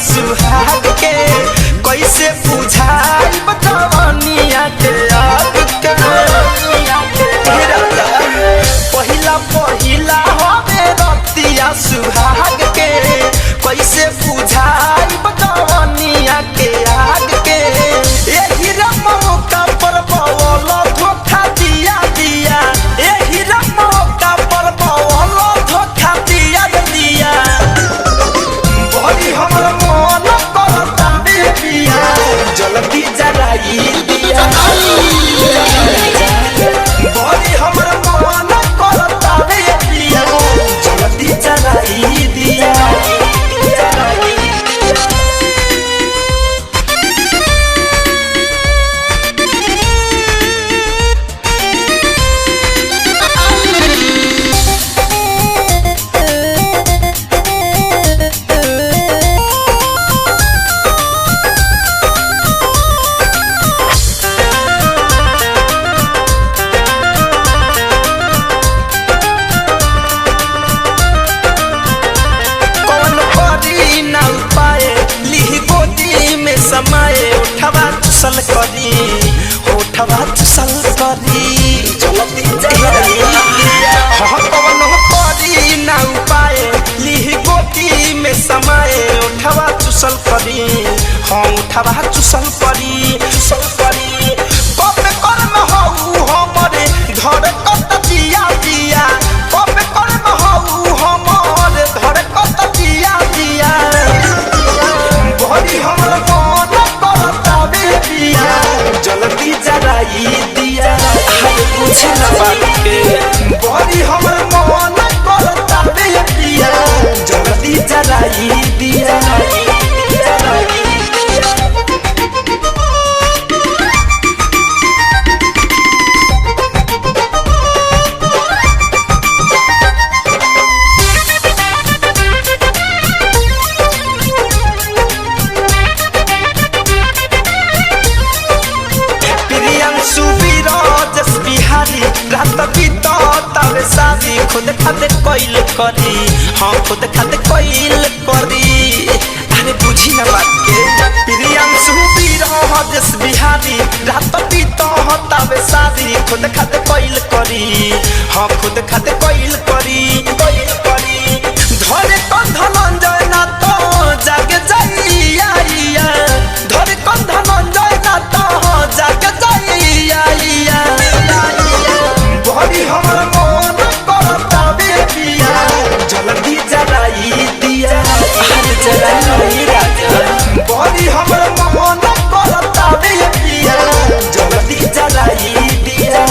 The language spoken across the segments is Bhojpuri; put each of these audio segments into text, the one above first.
सुहाग के कैसे बुझाई बचवनिया के आग के पहिला पहिला हवे रतिया सुहाग के कैसे बुझाई बचवनिया के आग के एही मौका पर बवल धोखा दिया दिया एही मौका पर बवल धोखा दिया दिया बड़ी हमर मन करता बेबिया जल्दी जराई दिया बड़ी हमर मन करता बेबिया जल्दी जराई दिया समय उठवा चुसल करी उठवा चुसल करी जल्दी जराई हाँ कौन करी ना उपाय लिही गोदी में समय उठवा चुसल करी हाँ उठवा चुसल करी कब कर्म हऊ हमरे घर कत जिया दिया कब कर्म हऊ हमरे घर कत जिया दिया बड़ी हमर जल्दी जराई दिया कुछ न बात के बड़ी हमर मन करता बेबिया जल्दी जराई दिया रात बीता तब शादी खुद खाते कोइल करी हाँ खुद खाते कोइल करी अरे बुझी न बात के प्रियांशु बिरहदेश बिहारी रात बीता तब शादी खुद खाते कोइल करी हाँ खुद खाते कोइल करी धरे कंधनंजय ना तो जागे जाइया धरे कंधनंजय ना तो जागे जाइया बड़ी हमर मन करता बेबिया जल्दी जराई दिया अरे जराई राजा बड़ी हमर मन करता बेबिया जल्दी जराई दिया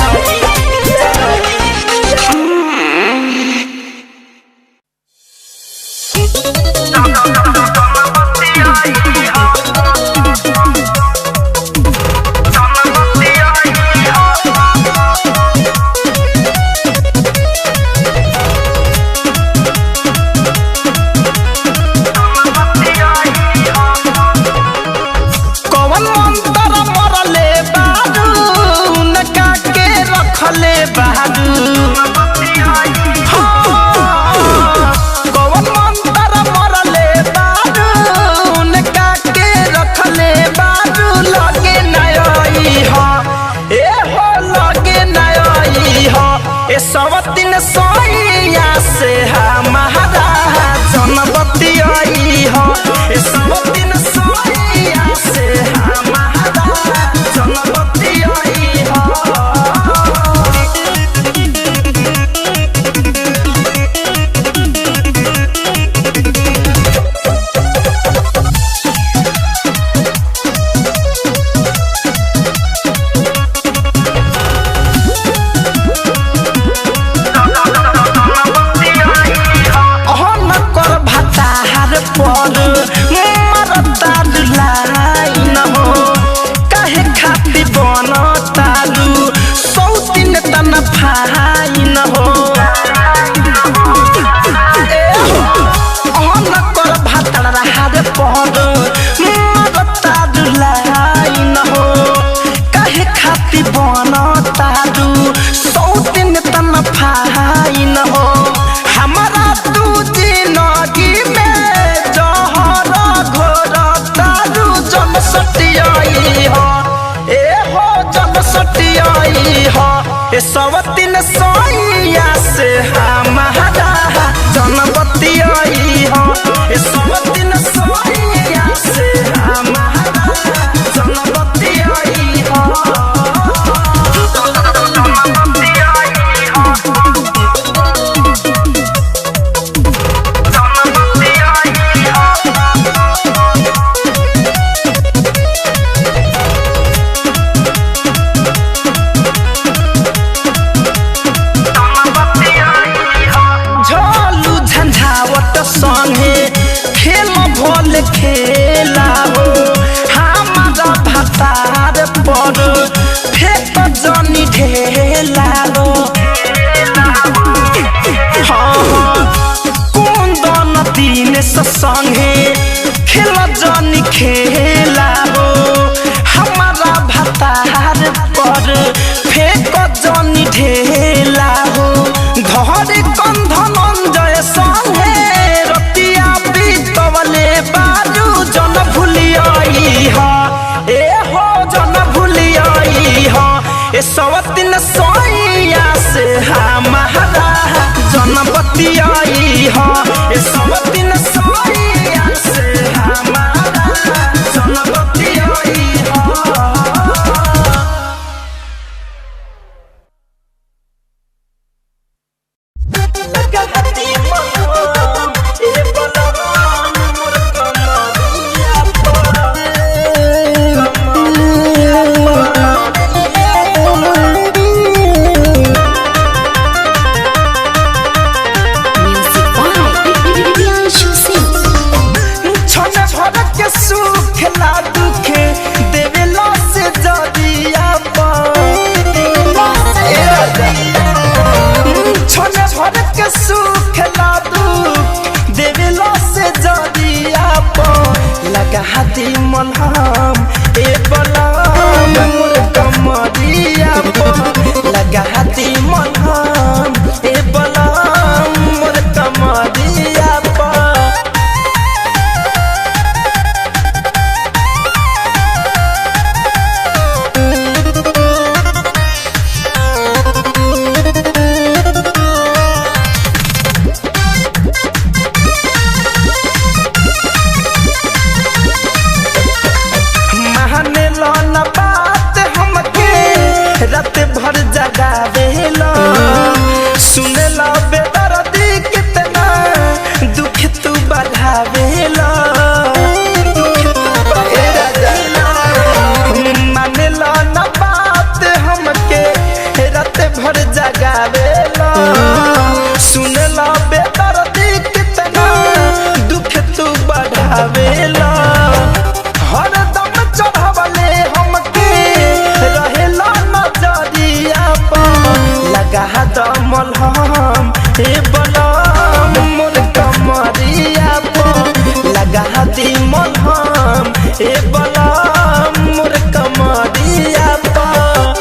दिन सोइया से हमारा जनबती आई हो सब दिन सोइया से हमारा जनबती आई हो सवतीन सोइया से हमारा जनबती आई हो सवतीन सोइया से हमारा जनबती आई हो संगे खेल भोल खेला हो हमारा भतार पर फेंक जनी ढेला हो हाँ कुंदन दिन संगे खेल जनी खेला हो हमारा भतार पर फेंक जनी ढेला हो घर कंधन जय संगे बारू जन भूलियाई हा ए हो जन भूलियाई हा ए सवतीन सोइया से हमारा जनबती आई हा ए सवतीन सोइया से हमारा जनबती आई हा लगा हाथी हाथी मलहम ए बलम मोर कमरिया पर लगा हाथी मलहम ए बलम मोर कमरिया पर रात भर जगावेला सुनेला बेदर्दी कितना दुख तू बढ़ावेला मानेला न बात हमके रात भर जगावेला सुनेला बेदर्दी कितना दुख तू बढ़ावेला हरदम चढ़ावले हमके रहेला लगा दमल हम हे बलम मोर कमरिया पर लगा दी मल हम हे बलम मोर कमरिया पर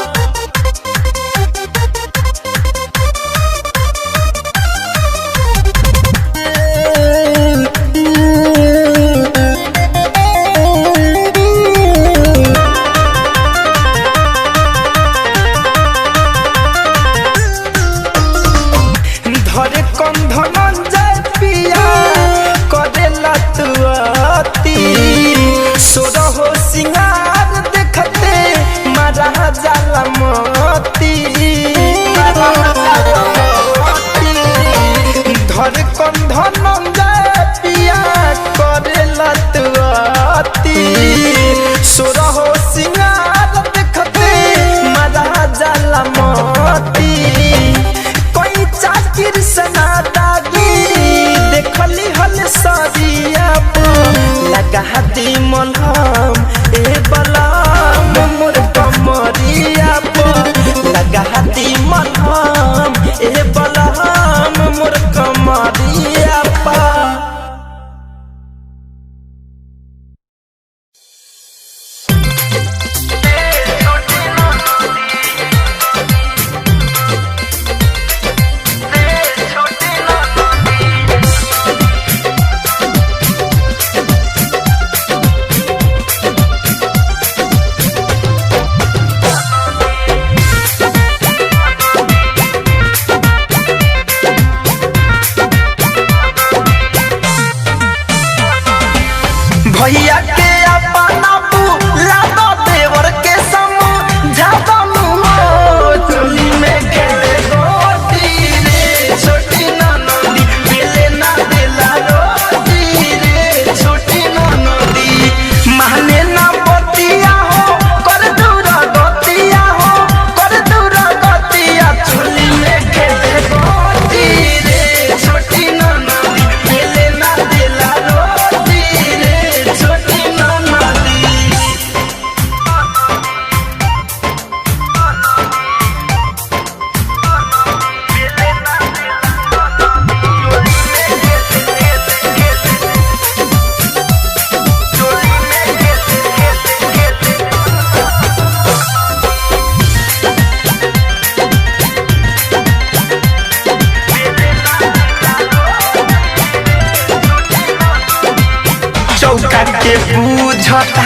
बुझता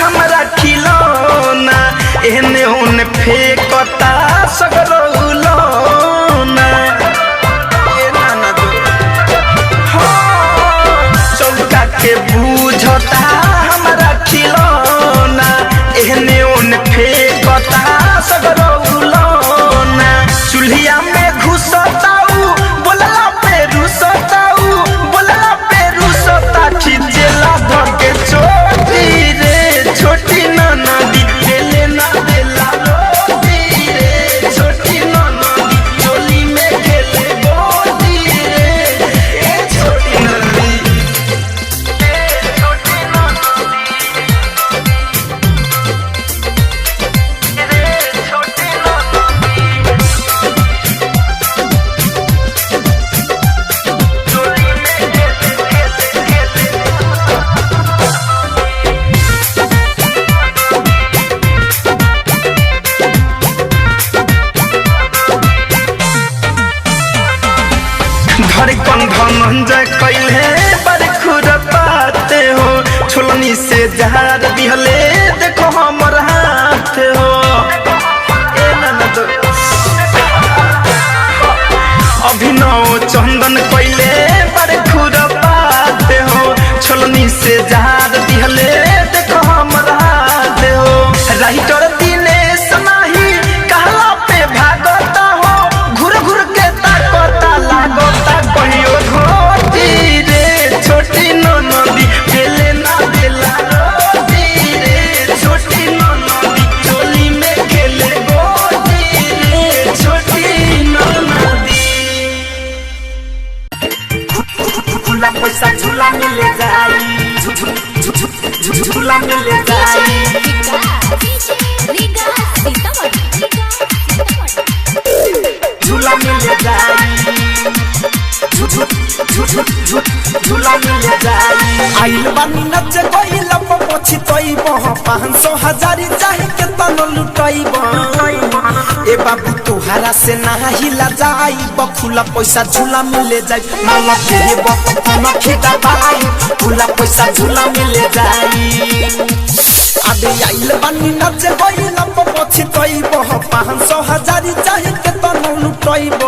हमरा खिलौना एहने ओने फेंकता सगरौलौना चौका के बुझता हमरा खिलौना एहने ओने फेंकता सगरौलौना चूल्हिया में घुसताऊ बोलला पे रुसता खिचेला धके छोटी रे छोटी ननदी देले ना देला रोटी रे छोटी ननदी चोली में खेले गोदी रे ए छोटी ननदी धड़कन धनंजय कैले बड़ खुरपाते हो छोलनी से जहार दिहले देखो हमर हाथ हो ए ननद अभिनव चंदन कैले बड़ खुरपाते हो छोलनी से जहार दिहले देखो हमर हाथ हो राइटर दिनेश नाही कहला पे भागता हो घुर घुर के ताकता लागता कहियो घोटी रे छोटी ननदी देले ना देला रोटी रे छोटी ननदी चोली में खेले गोटी रे छोटी ननदी झूला पैसा झूला मिले जाई झूला मिले जाई झूला मिले जाई झूला मिले जाई आइल बानी नच गइल पछी तइब 500 हजार चाहे के तन लुटइब ए बाबू तोहरा से ना हिला जाई बखुला पैसा झूला मिले जाई माला के बतन खिदा बाई खुला पैसा झूला मिले जाई अबे आइल बानी नच गइल पछी तइब 500 हजार चाहे के तन लुटइब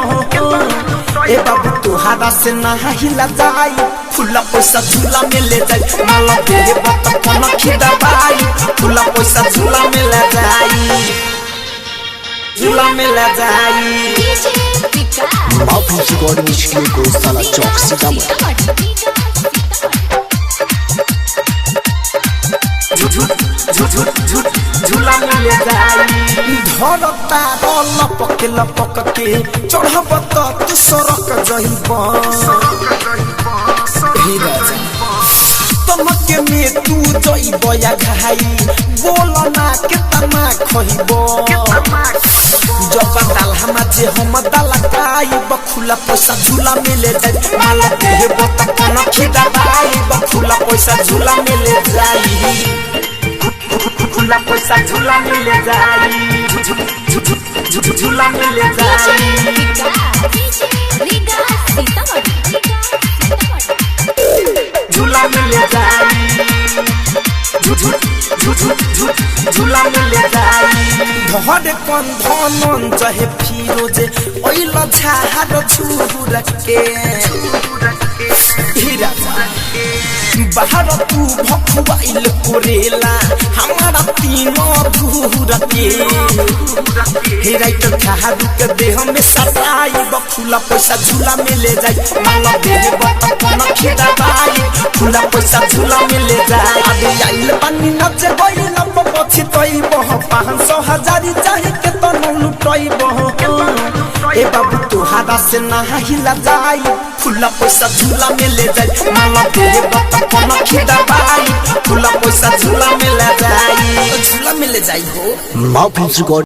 ए बाबू तोहरा से ना हिला जाई खुला पैसा झूला मिले जाई माला के बतन खिदा बाई खुला पैसा झूला मिले जाई झूला मिले जाई बाबू से गॉड मुश्किल को साला चौक सीतामढ़ी झूला मिले जाई धरता लपक लपक के चढ़ब त तू सरक जइब हे राजा तमके में तू जइब या घाई बोल ना केतना खइब जब दाल हम जे हम दाल खाई बखुला पैसा झूला मिले जाई माला के बतन खिदा बाई बखुला पैसा झूला मिले जाई खुला पैसा झूला मिले जाई झूला मिले जाई झूला मिले जाई झूला मिले जाई धरे कौन धनन जहे फिरोजे ओइल झार झूर के हीरा बाहर तू भखवाइल कोरेला हमारा तीनों धूर के हे राइट खारू के देह में सताई बखुला पैसा झूला मिले जाई माला देह बतन खिदा बाई खुला पैसा झूला मिले जाई अबे आइल पानी नच गइल पछी तइब 500 हजार चाहे के तन लुटइब ए बाबू तोहरा से ना हिला जाई खुला पैसा झूला मिले जाई माला देह बतन खिदा बाई खुला पैसा झूला मिले जाई हो बाबू से गॉड